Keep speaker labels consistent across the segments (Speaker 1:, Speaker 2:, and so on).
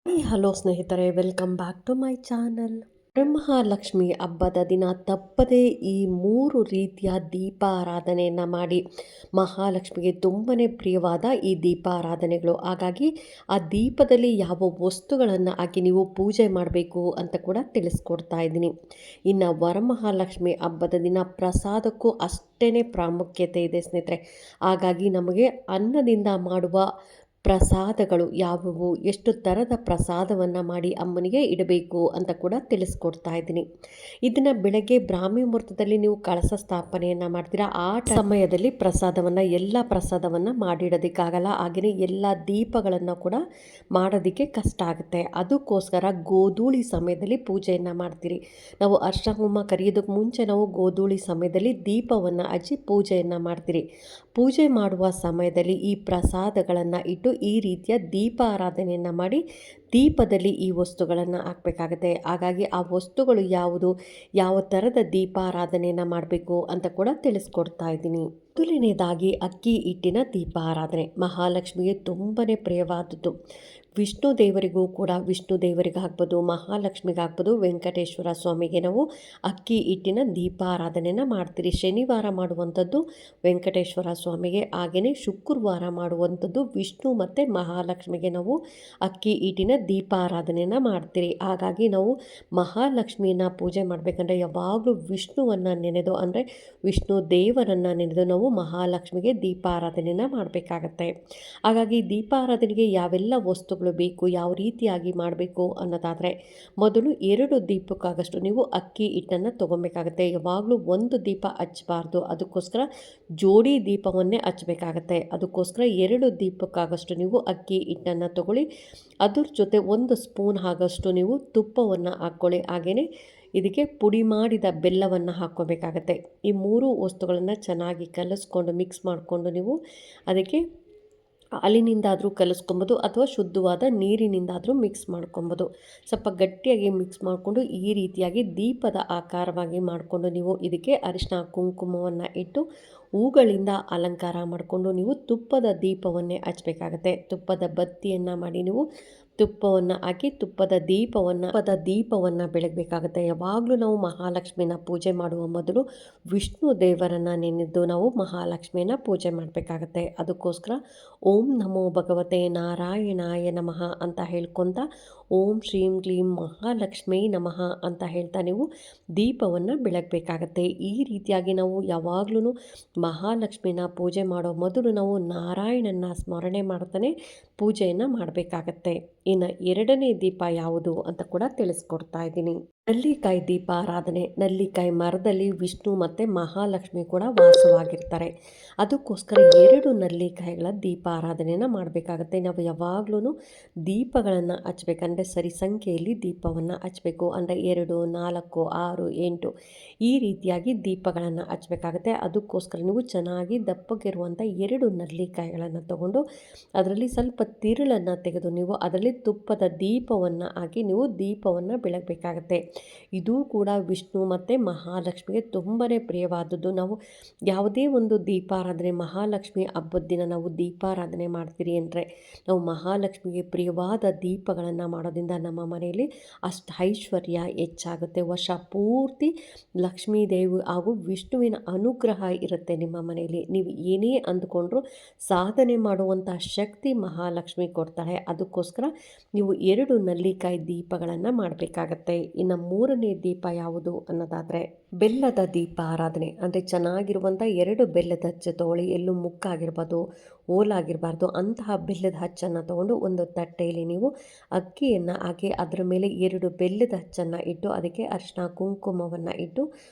Speaker 1: Hello ಸ್ನೇಹಿತರೆ, welcome back to my channel. Varamahalakshmi ಹಬ್ಬದ ದಿನ ತಪ್ಪದೇ ಈ 3 ರೀತಿಯ ದೀಪಾರಾಧನೆಯನ್ನು ಮಾಡಿ. ಮಹಾಲಕ್ಷ್ಮಿಗೆ ತುಂಬನೇ ಪ್ರಿಯವಾದ ಈ ದೀಪಾರಾಧನೆಗಳು. ಹಾಗಾಗಿ ಆ ದೀಪದಲ್ಲಿ ಯಾವ ವಸ್ತುಗಳನ್ನು ಹಾಕಿ ನೀವು ಪೂಜೆ ಮಾಡಬೇಕು ಅಂತ ಕೂಡ ತಿಳಿಸ್ಕೊಡ್ತಾ ಇದ್ದೀನಿ. ಇನ್ನು ವರಮಹಾಲಕ್ಷ್ಮಿ ಹಬ್ಬದ ದಿನ ಪ್ರಸಾದಕ್ಕೂ ಅಷ್ಟೇ ಪ್ರಾಮುಖ್ಯತೆ ಇದೆ ಸ್ನೇಹಿತರೆ. ಹಾಗಾಗಿ ನಮಗೆ ಅನ್ನದಿಂದ ಮಾಡುವ ಪ್ರಸಾದಗಳು ಯಾವುವು, ಎಷ್ಟು ಥರದ ಪ್ರಸಾದವನ್ನು ಮಾಡಿ ಅಮ್ಮನಿಗೆ ಇಡಬೇಕು ಅಂತ ಕೂಡ ತಿಳಿಸ್ಕೊಡ್ತಾ ಇದ್ದೀನಿ. ಇದನ್ನು ಬೆಳಗ್ಗೆ ಬ್ರಾಹ್ಮಿ ಮುಹೂರ್ತದಲ್ಲಿ ನೀವು ಕಳಸ ಸ್ಥಾಪನೆಯನ್ನು ಮಾಡ್ತೀರಾ. ಆ ಸಮಯದಲ್ಲಿ ಎಲ್ಲ ಪ್ರಸಾದವನ್ನು ಮಾಡಿಡೋದಕ್ಕಾಗಲ್ಲ. ಹಾಗೆಯೇ ಎಲ್ಲ ದೀಪಗಳನ್ನು ಕೂಡ ಮಾಡೋದಕ್ಕೆ ಕಷ್ಟ ಆಗುತ್ತೆ. ಅದಕ್ಕೋಸ್ಕರ ಗೋಧೂಳಿ ಸಮಯದಲ್ಲಿ ಪೂಜೆಯನ್ನು ಮಾಡ್ತೀರಿ. ನಾವು ಅರ್ಶಿನ ಕುಂಕುಮ ಕರಿಯೋದಕ್ಕೆ ಮುಂಚೆ ನಾವು ಗೋಧೂಳಿ ಸಮಯದಲ್ಲಿ ದೀಪವನ್ನು ಹಚ್ಚಿ ಪೂಜೆಯನ್ನು ಮಾಡ್ತೀರಿ. ಪೂಜೆ ಮಾಡುವ ಸಮಯದಲ್ಲಿ ಈ ಪ್ರಸಾದಗಳನ್ನು ಇಟ್ಟು ಈ ರೀತಿಯ ದೀಪಾರಾಧನೆಯನ್ನು ಮಾಡಿ ದೀಪದಲ್ಲಿ ಈ ವಸ್ತುಗಳನ್ನು ಹಾಕಬೇಕಾಗತ್ತೆ. ಹಾಗಾಗಿ ಆ ವಸ್ತುಗಳು ಯಾವುದು, ಯಾವ ಥರದ ದೀಪಾರಾಧನೆಯನ್ನು ಮಾಡಬೇಕು ಅಂತ ಕೂಡ ತಿಳಿಸ್ಕೊಡ್ತಾ ಇದ್ದೀನಿ. ಮೊದಲನೇದಾಗಿ ಅಕ್ಕಿ ಹಿಟ್ಟಿನ ದೀಪಾರಾಧನೆ ಮಹಾಲಕ್ಷ್ಮಿಗೆ ತುಂಬನೇ ಪ್ರಿಯವಾದದ್ದು. ವಿಷ್ಣು ದೇವರಿಗೂ ಕೂಡ, ವಿಷ್ಣು ದೇವರಿಗೆ ಹಾಕ್ಬೋದು, ಮಹಾಲಕ್ಷ್ಮಿಗೆ ಹಾಕ್ಬೋದು, ವೆಂಕಟೇಶ್ವರ ಸ್ವಾಮಿಗೆ ನಾವು ಅಕ್ಕಿ ಹಿಟ್ಟಿನ ದೀಪಾರಾಧನೆಯನ್ನು ಮಾಡ್ತೀರಿ. ಶನಿವಾರ ಮಾಡುವಂಥದ್ದು ವೆಂಕಟೇಶ್ವರ ಸ್ವಾಮಿಗೆ, ಹಾಗೆಯೇ ಶುಕ್ರವಾರ ಮಾಡುವಂಥದ್ದು ವಿಷ್ಣು ಮತ್ತು ಮಹಾಲಕ್ಷ್ಮಿಗೆ ನಾವು ಅಕ್ಕಿ ಹಿಟ್ಟಿನ ದೀಪಾರಾಧನೆಯನ್ನು ಮಾಡ್ತೀರಿ. ಹಾಗಾಗಿ ನಾವು ಮಹಾಲಕ್ಷ್ಮಿಯನ್ನು ಪೂಜೆ ಮಾಡಬೇಕಂದ್ರೆ ಯಾವಾಗಲೂ ವಿಷ್ಣುವನ್ನು ನೆನೆದು, ಅಂದರೆ ವಿಷ್ಣು ದೇವರನ್ನು ನೆನೆದು ನಾವು ಮಹಾಲಕ್ಷ್ಮಿಗೆ ದೀಪಾರಾಧನೆಯನ್ನು ಮಾಡಬೇಕಾಗತ್ತೆ. ಹಾಗಾಗಿ ದೀಪಾರಾಧನೆಗೆ ಯಾವೆಲ್ಲ ವಸ್ತುಗಳು ಬೇಕು, ಯಾವ ರೀತಿಯಾಗಿ ಮಾಡಬೇಕು ಅನ್ನೋದಾದರೆ, ಮೊದಲು 2 ದೀಪಕ್ಕಾಗಷ್ಟು ನೀವು ಅಕ್ಕಿ ಹಿಟ್ಟನ್ನು ತೊಗೊಬೇಕಾಗತ್ತೆ. ಯಾವಾಗಲೂ ಒಂದು ದೀಪ ಹಚ್ಚಬಾರ್ದು, ಅದಕ್ಕೋಸ್ಕರ ಜೋಡಿ ದೀಪವನ್ನೇ ಹಚ್ಚಬೇಕಾಗತ್ತೆ. ಅದಕ್ಕೋಸ್ಕರ 2 ದೀಪಕ್ಕಾಗಷ್ಟು ನೀವು ಅಕ್ಕಿ ಹಿಟ್ಟನ್ನು ತಗೊಳ್ಳಿ. ಅದ್ರ ಜೊತೆ 1 ಸ್ಪೂನ್ ಆಗಷ್ಟು ನೀವು ತುಪ್ಪವನ್ನು ಹಾಕ್ಕೊಳ್ಳಿ. ಹಾಗೆಯೇ ಇದಕ್ಕೆ ಪುಡಿ ಮಾಡಿದ ಬೆಲ್ಲವನ್ನು ಹಾಕ್ಕೋಬೇಕಾಗತ್ತೆ. ಈ 3 ವಸ್ತುಗಳನ್ನು ಚೆನ್ನಾಗಿ ಕಲಿಸ್ಕೊಂಡು ಮಿಕ್ಸ್ ಮಾಡಿಕೊಂಡು ನೀವು ಅದಕ್ಕೆ ಹಾಲಿನಿಂದಾದರೂ ಕಲಿಸ್ಕೊಬೋದು ಅಥವಾ ಶುದ್ಧವಾದ ನೀರಿನಿಂದಾದರೂ ಮಿಕ್ಸ್ ಮಾಡ್ಕೊಬೋದು. ಸ್ವಲ್ಪ ಗಟ್ಟಿಯಾಗಿ ಮಿಕ್ಸ್ ಮಾಡಿಕೊಂಡು ಈ ರೀತಿಯಾಗಿ ದೀಪದ ಆಕಾರವಾಗಿ ಮಾಡಿಕೊಂಡು ನೀವು ಇದಕ್ಕೆ ಅರಿಶಿನ ಕುಂಕುಮವನ್ನು ಇಟ್ಟು ಹೂಗಳಿಂದ ಅಲಂಕಾರ ಮಾಡಿಕೊಂಡು ನೀವು ತುಪ್ಪದ ದೀಪವನ್ನೇ ಹಚ್ಚಬೇಕಾಗತ್ತೆ. ತುಪ್ಪದ ಬತ್ತಿಯನ್ನು ಮಾಡಿ ನೀವು ತುಪ್ಪವನ್ನು ಹಾಕಿ ತುಪ್ಪದ ದೀಪವನ್ನು ಬೆಳಗಬೇಕಾಗುತ್ತೆ. ಯಾವಾಗಲೂ ನಾವು ಮಹಾಲಕ್ಷ್ಮಿನ ಪೂಜೆ ಮಾಡುವ ಮೊದಲು ವಿಷ್ಣು ದೇವರನ್ನು ನೆನೆದು ನಾವು ಮಹಾಲಕ್ಷ್ಮಿಯನ್ನು ಪೂಜೆ ಮಾಡಬೇಕಾಗತ್ತೆ. ಅದಕ್ಕೋಸ್ಕರ ಓಂ ನಮೋ ಭಗವತೆ ನಾರಾಯಣಾಯ ನಮಃ ಅಂತ ಹೇಳ್ಕೊತ ಓಂ ಶ್ರೀಂ ಕ್ಲೀಂ ಮಹಾಲಕ್ಷ್ಮೀ ನಮಃ ಅಂತ ಹೇಳ್ತಾ ನೀವು ದೀಪವನ್ನು ಬೆಳಗಬೇಕಾಗತ್ತೆ. ಈ ರೀತಿಯಾಗಿ ನಾವು ಯಾವಾಗಲೂ ಮಹಾಲಕ್ಷ್ಮಿನ ಪೂಜೆ ಮಾಡೋ ಮೊದಲು ನಾವು ನಾರಾಯಣನ ಸ್ಮರಣೆ ಮಾಡ್ತಾನೆ ಪೂಜೆಯನ್ನು ಮಾಡಬೇಕಾಗತ್ತೆ. ಇನ್ನು 2ನೇ ದೀಪ ಯಾವುದು ಅಂತ ಕೂಡ ತಿಳಿಸ್ಕೊಡ್ತಾ ಇದ್ದೀನಿ. ನಲ್ಲಿಕಾಯಿ ದೀಪಾರಾಧನೆ. ನಲ್ಲಿಕಾಯಿ ಮರದಲ್ಲಿ ವಿಷ್ಣು ಮತ್ತು ಮಹಾಲಕ್ಷ್ಮಿ ಕೂಡ ವಾಸವಾಗಿರ್ತಾರೆ. ಅದಕ್ಕೋಸ್ಕರ 2 ನಲ್ಲಿಕಾಯಿಗಳ ದೀಪಾರಾಧನೆಯನ್ನು ಮಾಡಬೇಕಾಗತ್ತೆ. ನಾವು ಯಾವಾಗಲೂ ದೀಪಗಳನ್ನು ಹಚ್ಚಬೇಕಂದ್ರೆ ಸರಿ ಸಂಖ್ಯೆಯಲ್ಲಿ ದೀಪವನ್ನು ಹಚ್ಚಬೇಕು. ಅಂದರೆ 2, 4, 6, 8 ಈ ರೀತಿಯಾಗಿ ದೀಪಗಳನ್ನು ಹಚ್ಚಬೇಕಾಗತ್ತೆ. ಅದಕ್ಕೋಸ್ಕರ ನೀವು ಚೆನ್ನಾಗಿ ದಪ್ಪಗಿರುವಂಥ 2 ನಲ್ಲಿಕಾಯಿಗಳನ್ನು ತಗೊಂಡು ಅದರಲ್ಲಿ ಸ್ವಲ್ಪ ತಿರುಳನ್ನು ತೆಗೆದು ನೀವು ಅದರಲ್ಲಿ ತುಪ್ಪದ ದೀಪವನ್ನು ಹಾಕಿ ನೀವು ದೀಪವನ್ನು ಬೆಳಗಬೇಕಾಗತ್ತೆ. ಇದು ಕೂಡ ವಿಷ್ಣು ಮತ್ತು ಮಹಾಲಕ್ಷ್ಮಿಗೆ ತುಂಬನೇ ಪ್ರಿಯವಾದದ್ದು. ನಾವು ಯಾವುದೇ ಒಂದು ದೀಪಾರಾಧನೆ ಮಹಾಲಕ್ಷ್ಮಿ ಹಬ್ಬದ ದಿನ ನಾವು ದೀಪಾರಾಧನೆ ಮಾಡ್ತೀರಿ ಅಂದರೆ ನಾವು ಮಹಾಲಕ್ಷ್ಮಿಗೆ ಪ್ರಿಯವಾದ ದೀಪಗಳನ್ನು ಮಾಡೋದ್ರಿಂದ ನಮ್ಮ ಮನೆಯಲ್ಲಿ ಅಷ್ಟು ಐಶ್ವರ್ಯ ಹೆಚ್ಚಾಗುತ್ತೆ. ವರ್ಷ ಪೂರ್ತಿ ಲಕ್ಷ್ಮೀ ದೇವಿ ಹಾಗೂ ವಿಷ್ಣುವಿನ ಅನುಗ್ರಹ ಇರುತ್ತೆ ನಿಮ್ಮ ಮನೆಯಲ್ಲಿ. ನೀವು ಏನೇ ಅಂದ್ಕೊಂಡ್ರೂ ಸಾಧನೆ ಮಾಡುವಂಥ ಶಕ್ತಿ ಮಹಾಲಕ್ಷ್ಮಿ ಕೊಡ್ತಾಳೆ. ಅದಕ್ಕೋಸ್ಕರ ನೀವು 2 ನಲ್ಲಿಕಾಯಿ ದೀಪಗಳನ್ನು ಮಾಡಬೇಕಾಗತ್ತೆ. ಇನ್ನು 3ನೇ ದೀಪ ಯಾವುದು ಅನ್ನೋದಾದರೆ ಬೆಲ್ಲದ ದೀಪ ಆರಾಧನೆ. ಅಂದರೆ ಚೆನ್ನಾಗಿರುವಂಥ 2 ಬೆಲ್ಲದ ಹಚ್ಚು ತೊಗೊಳ್ಳಿ. ಎಲ್ಲೂ ಮುಕ್ಕಾಗಿರ್ಬೋದು, ಓಲಾಗಿರಬಾರ್ದು. ಅಂತಹ ಬೆಲ್ಲದ ಹಚ್ಚನ್ನು ತೊಗೊಂಡು ಒಂದು ತಟ್ಟೆಯಲ್ಲಿ ನೀವು ಅಕ್ಕಿಯನ್ನು ಹಾಕಿ ಅದರ ಮೇಲೆ 2 ಬೆಲ್ಲದ ಹಚ್ಚನ್ನು ಇಟ್ಟು ಅದಕ್ಕೆ ಅರಿಶಿನ ಕುಂಕುಮವನ್ನು ಇಟ್ಟು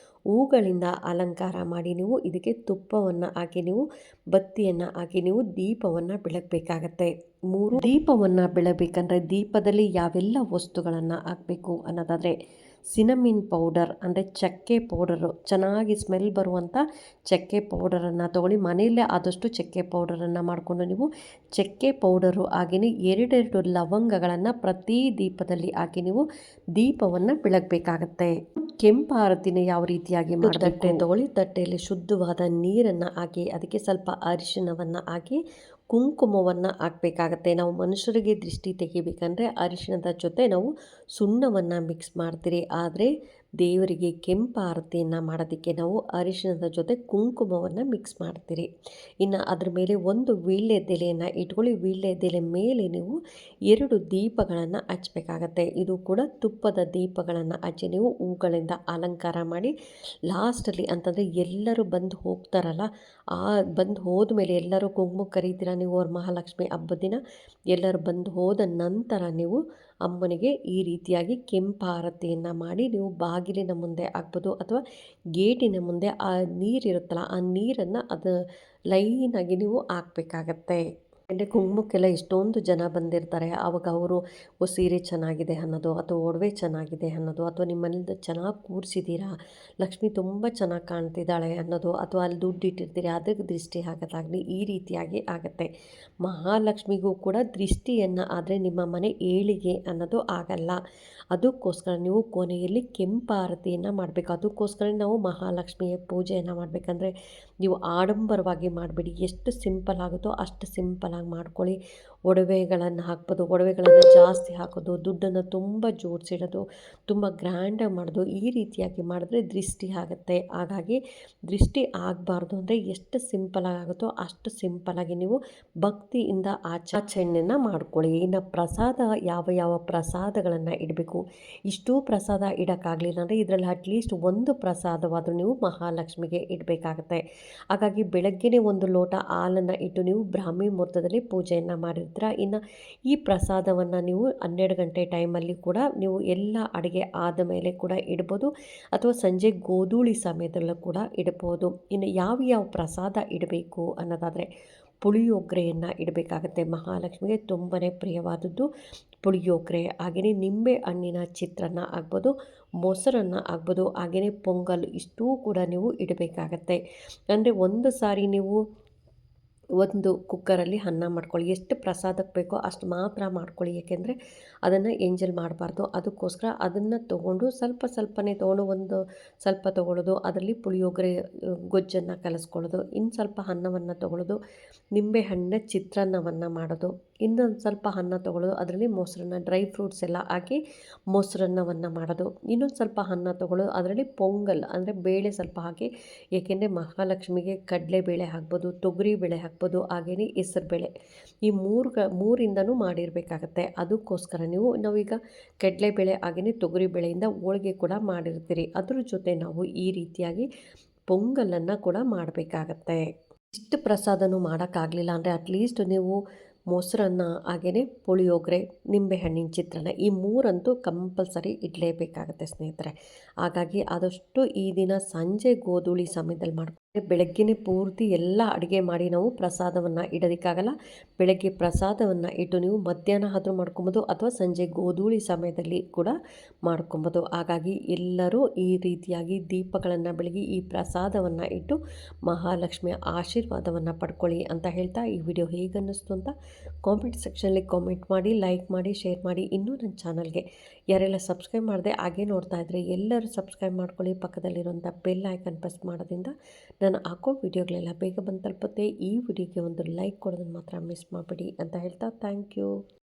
Speaker 1: ಹೂಗಳಿಂದ ಅಲಂಕಾರ ಮಾಡಿ ನೀವು ಇದಕ್ಕೆ ತುಪ್ಪವನ್ನು ಹಾಕಿ ನೀವು ಬತ್ತಿಯನ್ನು ಹಾಕಿ ನೀವು ದೀಪವನ್ನು ಬೆಳಗಬೇಕಾಗತ್ತೆ. 3 ದೀಪವನ್ನು ಬೆಳಗಬೇಕಂದ್ರೆ ದೀಪದಲ್ಲಿ ಯಾವೆಲ್ಲ ವಸ್ತುಗಳನ್ನು ಹಾಕಬೇಕು ಅನ್ನೋದಾದರೆ ಸಿನಮಿನ್ ಪೌಡರ್, ಅಂದರೆ ಚಕ್ಕೆ ಪೌಡರು, ಚೆನ್ನಾಗಿ ಸ್ಮೆಲ್ ಬರುವಂಥ ಚಕ್ಕೆ ಪೌಡರನ್ನು ತೊಗೊಳ್ಳಿ. ಮನೆಯಲ್ಲೇ ಆದಷ್ಟು ಚಕ್ಕೆ ಪೌಡರನ್ನು ಮಾಡಿಕೊಂಡು ನೀವು ಚಕ್ಕೆ ಪೌಡರು ಹಾಗೆಯೇ 2 ಲವಂಗಗಳನ್ನು ಪ್ರತಿ ದೀಪದಲ್ಲಿ ಹಾಕಿ ನೀವು ದೀಪವನ್ನು ಬೆಳಗಬೇಕಾಗತ್ತೆ. ಕೆಂಪು ಆರತಿನ ಯಾವ ರೀತಿಯಾಗಿ ತಟ್ಟೆ ತೊಗೊಳ್ಳಿ. ತಟ್ಟೆಯಲ್ಲಿ ಶುದ್ಧವಾದ ನೀರನ್ನು ಹಾಕಿ ಅದಕ್ಕೆ ಸ್ವಲ್ಪ ಅರಿಶಿನವನ್ನು ಹಾಕಿ ಕುಂಕುಮವನ್ನು ಹಾಕಬೇಕಾಗತ್ತೆ. ನಾವು ಮನುಷ್ಯರಿಗೆ ದೃಷ್ಟಿ ತೆಗಿಬೇಕಂದ್ರೆ ಅರಿಶಿಣದ ಜೊತೆ ನಾವು ಸುಣ್ಣವನ್ನು ಮಿಕ್ಸ್ ಮಾಡ್ತೀರಿ. ಆದರೆ ದೇವರಿಗೆ ಕೆಂಪು ಆರತಿಯನ್ನು ಮಾಡೋದಕ್ಕೆ ನಾವು ಅರಿಶಿಣದ ಜೊತೆ ಕುಂಕುಮವನ್ನು ಮಿಕ್ಸ್ ಮಾಡ್ತೀರಿ. ಇನ್ನು ಅದ್ರ ಮೇಲೆ ಒಂದು ವೀಳ್ಯದೆಲೆಯನ್ನು ಇಟ್ಕೊಳ್ಳಿ. ವೀಳ್ಯದೆಲೆ ಮೇಲೆ ನೀವು 2 ದೀಪಗಳನ್ನು ಹಚ್ಚಬೇಕಾಗತ್ತೆ. ಇದು ಕೂಡ ತುಪ್ಪದ ದೀಪಗಳನ್ನು ಹಚ್ಚಿ ನೀವು ಹೂಗಳಿಂದ ಅಲಂಕಾರ ಮಾಡಿ ಲಾಸ್ಟಲ್ಲಿ ಅಂತಂದರೆ ಎಲ್ಲರೂ ಬಂದು ಹೋಗ್ತಾರಲ್ಲ, ಆ ಬಂದು ಹೋದ್ಮೇಲೆ ಎಲ್ಲರೂ ಕುಂಕುಮ ಕರೀತೀರ ನೀವು ಅವ್ರ ಮಹಾಲಕ್ಷ್ಮಿ ಹಬ್ಬದ ದಿನ. ಎಲ್ಲರೂ ಬಂದು ಹೋದ ನಂತರ ನೀವು ಅಮ್ಮನಿಗೆ ಈ ರೀತಿಯಾಗಿ ಕೆಂಪು ಆರತಿಯನ್ನು ಮಾಡಿ ನೀವು ಬಾಗಿಲಿನ ಮುಂದೆ ಹಾಕ್ಬೋದು ಅಥವಾ ಗೇಟಿನ ಮುಂದೆ ಆ ನೀರಿರುತ್ತಲ್ಲ ಆ ನೀರನ್ನು ಅದು ಲೈನಾಗಿ ನೀವು ಹಾಕಬೇಕಾಗತ್ತೆ. ಅಂದರೆ ಕುಂಕುಮಕ್ಕೆಲ್ಲ ಎಷ್ಟೊಂದು ಜನ ಬಂದಿರ್ತಾರೆ. ಆವಾಗ ಅವರು ಸೀರೆ ಚೆನ್ನಾಗಿದೆ ಅನ್ನೋದು ಅಥವಾ ಒಡವೆ ಚೆನ್ನಾಗಿದೆ ಅನ್ನೋದು ಅಥವಾ ನಿಮ್ಮ ಮನೇಲಿ ಚೆನ್ನಾಗಿ ಕೂರಿಸಿದ್ದೀರಾ, ಲಕ್ಷ್ಮಿ ತುಂಬ ಚೆನ್ನಾಗಿ ಕಾಣ್ತಿದ್ದಾಳೆ ಅನ್ನೋದು ಅಥವಾ ಅಲ್ಲಿ ದುಡ್ಡು ಇಟ್ಟಿರ್ತೀರಿ ಅದಕ್ಕೆ ದೃಷ್ಟಿ ಆಗೋದಾಗಲಿ ಈ ರೀತಿಯಾಗಿ ಆಗುತ್ತೆ. ಮಹಾಲಕ್ಷ್ಮಿಗೂ ಕೂಡ ದೃಷ್ಟಿಯನ್ನು ಆದರೆ ನಿಮ್ಮ ಮನೆ ಏಳಿಗೆ ಅನ್ನೋದು ಆಗಲ್ಲ. ಅದಕ್ಕೋಸ್ಕರ ನೀವು ಕೊನೆಯಲ್ಲಿ ಕೆಂಪು ಆರತಿಯನ್ನು ಮಾಡಬೇಕು. ಅದಕ್ಕೋಸ್ಕರ ನಾವು ಮಹಾಲಕ್ಷ್ಮಿಯ ಪೂಜೆಯನ್ನು ಮಾಡಬೇಕಂದ್ರೆ ನೀವು ಆಡಂಬರವಾಗಿ ಮಾಡಬೇಡಿ. ಎಷ್ಟು ಸಿಂಪಲ್ ಆಗುತ್ತೋ ಅಷ್ಟು ಸಿಂಪಲಾಗಿ ಮಾಡ್ಕೊಳ್ಳಿ. ಒಡವೆಗಳನ್ನು ಹಾಕ್ಬೋದು, ಒಡವೆಗಳನ್ನು ಜಾಸ್ತಿ ಹಾಕೋದು, ದುಡ್ಡನ್ನು ತುಂಬ ಜೋಡಿಸಿಡೋದು, ತುಂಬ ಗ್ರ್ಯಾಂಡಾಗಿ ಮಾಡೋದು, ಈ ರೀತಿಯಾಗಿ ಮಾಡಿದ್ರೆ ದೃಷ್ಟಿ ಆಗುತ್ತೆ. ಹಾಗಾಗಿ ದೃಷ್ಟಿ ಆಗಬಾರ್ದು ಅಂದರೆ ಎಷ್ಟು ಸಿಂಪಲಾಗಿ ಆಗುತ್ತೋ ಅಷ್ಟು ಸಿಂಪಲಾಗಿ ನೀವು ಭಕ್ತಿಯಿಂದ ಆಚರಣೆಯನ್ನು ಮಾಡ್ಕೊಳ್ಳಿ. ಇನ್ನು ಪ್ರಸಾದ ಯಾವ ಯಾವ ಪ್ರಸಾದಗಳನ್ನು ಇಡಬೇಕು, ಇಷ್ಟೂ ಪ್ರಸಾದ ಇಡೋಕ್ಕಾಗಲಿಲ್ಲ ಅಂದರೆ ಇದರಲ್ಲಿ ಅಟ್ಲೀಸ್ಟ್ ಒಂದು ಪ್ರಸಾದವಾದರೂ ನೀವು ಮಹಾಲಕ್ಷ್ಮಿಗೆ ಇಡಬೇಕಾಗತ್ತೆ. ಹಾಗಾಗಿ ಬೆಳಗ್ಗೆನೇ ಒಂದು ಲೋಟ ಹಾಲನ್ನು ಇಟ್ಟು ನೀವು ಬ್ರಾಹ್ಮಿ ಮುಹೂರ್ತದಲ್ಲಿ ಪೂಜೆಯನ್ನು ಮಾಡಿರ್ತೀರ. ಇನ್ನು ಈ ಪ್ರಸಾದವನ್ನು ನೀವು 12 ಗಂಟೆ ಟೈಮಲ್ಲಿ ಕೂಡ ನೀವು ಎಲ್ಲ ಅಡುಗೆ ಆದ ಮೇಲೆ ಕೂಡ ಇಡ್ಬೋದು ಅಥವಾ ಸಂಜೆ ಗೋಧೂಳಿ ಸಮಯದಲ್ಲೂ ಕೂಡ ಇಡ್ಬೋದು. ಇನ್ನು ಯಾವ ಪ್ರಸಾದ ಇಡಬೇಕು ಅನ್ನೋದಾದರೆ ಪುಳಿಯೋಗರೆಯನ್ನು ಇಡಬೇಕಾಗತ್ತೆ. ಮಹಾಲಕ್ಷ್ಮಿಗೆ ತುಂಬಾ ಪ್ರಿಯವಾದದ್ದು ಪುಳಿಯೋಗರೆ. ಹಾಗೆಯೇ ನಿಂಬೆ ಹಣ್ಣಿನ ಚಿತ್ರಾನ್ನ ಆಗ್ಬೋದು, ಮೊಸರನ್ನು ಆಗ್ಬೋದು, ಹಾಗೆಯೇ ಪೊಂಗಲ್ ಇಷ್ಟೂ ಕೂಡ ನೀವು ಇಡಬೇಕಾಗತ್ತೆ. ಅಂದರೆ ಒಂದು ಸಾರಿ ನೀವು ಒಂದು ಕುಕ್ಕರಲ್ಲಿ ಅನ್ನ ಮಾಡ್ಕೊಳ್ಳಿ. ಎಷ್ಟು ಪ್ರಸಾದಕ್ಕೆ ಬೇಕೋ ಅಷ್ಟು ಮಾತ್ರ ಮಾಡ್ಕೊಳ್ಳಿ. ಏಕೆಂದರೆ ಅದನ್ನು ಎಂಜಲ್ ಮಾಡಬಾರ್ದು. ಅದಕ್ಕೋಸ್ಕರ ಅದನ್ನು ತೊಗೊಂಡು ಸ್ವಲ್ಪನೇ ತೊಗೊಂಡು ಒಂದು ಸ್ವಲ್ಪ ತೊಗೊಳ್ಳೋದು, ಅದರಲ್ಲಿ ಪುಳಿಯೋಗರೆ ಗೊಜ್ಜನ್ನು ಕಲಿಸ್ಕೊಳ್ಳೋದು, ಇನ್ನು ಸ್ವಲ್ಪ ಅನ್ನವನ್ನು ತೊಗೊಳ್ಳೋದು, ನಿಂಬೆಹಣ್ಣಿನ ಚಿತ್ರಾನ್ನವನ್ನು ಮಾಡೋದು, ಇನ್ನೊಂದು ಸ್ವಲ್ಪ ಅನ್ನ ತೊಗೊಳ್ಳೋದು, ಅದರಲ್ಲಿ ಮೊಸರನ್ನ ಡ್ರೈ ಫ್ರೂಟ್ಸ್ ಎಲ್ಲ ಹಾಕಿ ಮೊಸರನ್ನವನ್ನು ಮಾಡೋದು, ಇನ್ನೊಂದು ಸ್ವಲ್ಪ ಅನ್ನ ತೊಗೊಳ್ಳೋದು, ಅದರಲ್ಲಿ ಪೊಂಗಲ್ ಅಂದರೆ ಬೇಳೆ ಸ್ವಲ್ಪ ಹಾಕಿ. ಏಕೆಂದರೆ ಮಹಾಲಕ್ಷ್ಮಿಗೆ ಕಡಲೆಬೇಳೆ ಹಾಕ್ಬೋದು, ತೊಗರಿಬೇಳೆ ಹಾಕ್ಬೋದು, ಹಾಗೆಯೇ ಹೆಸರುಬೇಳೆ ಈ ಮೂರಿಂದನೂ ಮಾಡಿರಬೇಕಾಗತ್ತೆ. ಅದಕ್ಕೋಸ್ಕರ ನಾವೀಗ ಕಡಲೆಬೇಳೆ ಹಾಗೆಯೇ ತೊಗರಿಬೇಳೆಯಿಂದ ಹೋಳಿಗೆ ಕೂಡ ಮಾಡಿರ್ತೀರಿ. ಅದ್ರ ಜೊತೆ ನಾವು ಈ ರೀತಿಯಾಗಿ ಪೊಂಗಲನ್ನು ಕೂಡ ಮಾಡಬೇಕಾಗತ್ತೆ. ಇಷ್ಟು ಪ್ರಸಾದನೂ ಮಾಡೋಕ್ಕಾಗಲಿಲ್ಲ ಅಂದರೆ ಅಟ್ಲೀಸ್ಟ್ ನೀವು ಮೊಸರನ್ನ ಹಾಗೆಯೇ ಪುಳಿಯೋಗರೆ, ನಿಂಬೆಹಣ್ಣಿನ ಚಿತ್ರಾನ್ನ ಈ ಮೂರಂತೂ ಕಂಪಲ್ಸರಿ ಇಡಲೇಬೇಕಾಗತ್ತೆ ಸ್ನೇಹಿತರೆ. ಹಾಗಾಗಿ ಆದಷ್ಟು ಈ ದಿನ ಸಂಜೆ ಗೋಧೂಳಿ ಸಮಯದಲ್ಲಿ ಮಾಡ್ಕೊಂಡು ಬೆಳಗ್ಗೆನೇ ಪೂರ್ತಿ ಎಲ್ಲ ಅಡುಗೆ ಮಾಡಿ ನಾವು ಪ್ರಸಾದವನ್ನು ಇಡೋದಕ್ಕಾಗಲ್ಲ. ಬೆಳಗ್ಗೆ ಪ್ರಸಾದವನ್ನು ಇಟ್ಟು ನೀವು ಮಧ್ಯಾಹ್ನ ಆದರೂ ಮಾಡ್ಕೊಬೋದು ಅಥವಾ ಸಂಜೆ ಗೋಧೂಳಿ ಸಮಯದಲ್ಲಿ ಕೂಡ ಮಾಡ್ಕೊಬೋದು. ಹಾಗಾಗಿ ಎಲ್ಲರೂ ಈ ರೀತಿಯಾಗಿ ದೀಪಗಳನ್ನು ಬೆಳಗಿ ಈ ಪ್ರಸಾದವನ್ನು ಇಟ್ಟು ಮಹಾಲಕ್ಷ್ಮಿಯ ಆಶೀರ್ವಾದವನ್ನು ಪಡ್ಕೊಳ್ಳಿ ಅಂತ ಹೇಳ್ತಾ ಈ ವಿಡಿಯೋ ಹೇಗನ್ನಿಸ್ತು ಅಂತ ಕಾಮೆಂಟ್ ಸೆಕ್ಷನಲ್ಲಿ ಕಾಮೆಂಟ್ ಮಾಡಿ, ಲೈಕ್ ಮಾಡಿ, ಶೇರ್ ಮಾಡಿ. ಇನ್ನೂ ನನ್ನ ಚಾನಲ್ಗೆ ಯಾರೆಲ್ಲ ಸಬ್ಸ್ಕ್ರೈಬ್ ಮಾಡಿದೆ ಹಾಗೆ ನೋಡ್ತಾ ಇದ್ದರೆ ಎಲ್ಲರೂ ಸಬ್ಸ್ಕ್ರೈಬ್ ಮಾಡ್ಕೊಳ್ಳಿ. ಪಕ್ಕದಲ್ಲಿರುವಂಥ ಬೆಲ್ ಐಕನ್ ಪ್ರೆಸ್ ಮಾಡೋದ್ರಿಂದ ನಾನು ಹಾಕೋ ವಿಡಿಯೋಗಳೆಲ್ಲ ಬೇಗ ಬಂದು ತಲುಪುತ್ತೆ. ಈ ವಿಡಿಯೋಗೆ ಒಂದು ಲೈಕ್ ಕೊಡೋದನ್ನು ಮಾತ್ರ ಮಿಸ್ ಮಾಡಬೇಡಿ ಅಂತ ಹೇಳ್ತಾ ಥ್ಯಾಂಕ್ ಯು.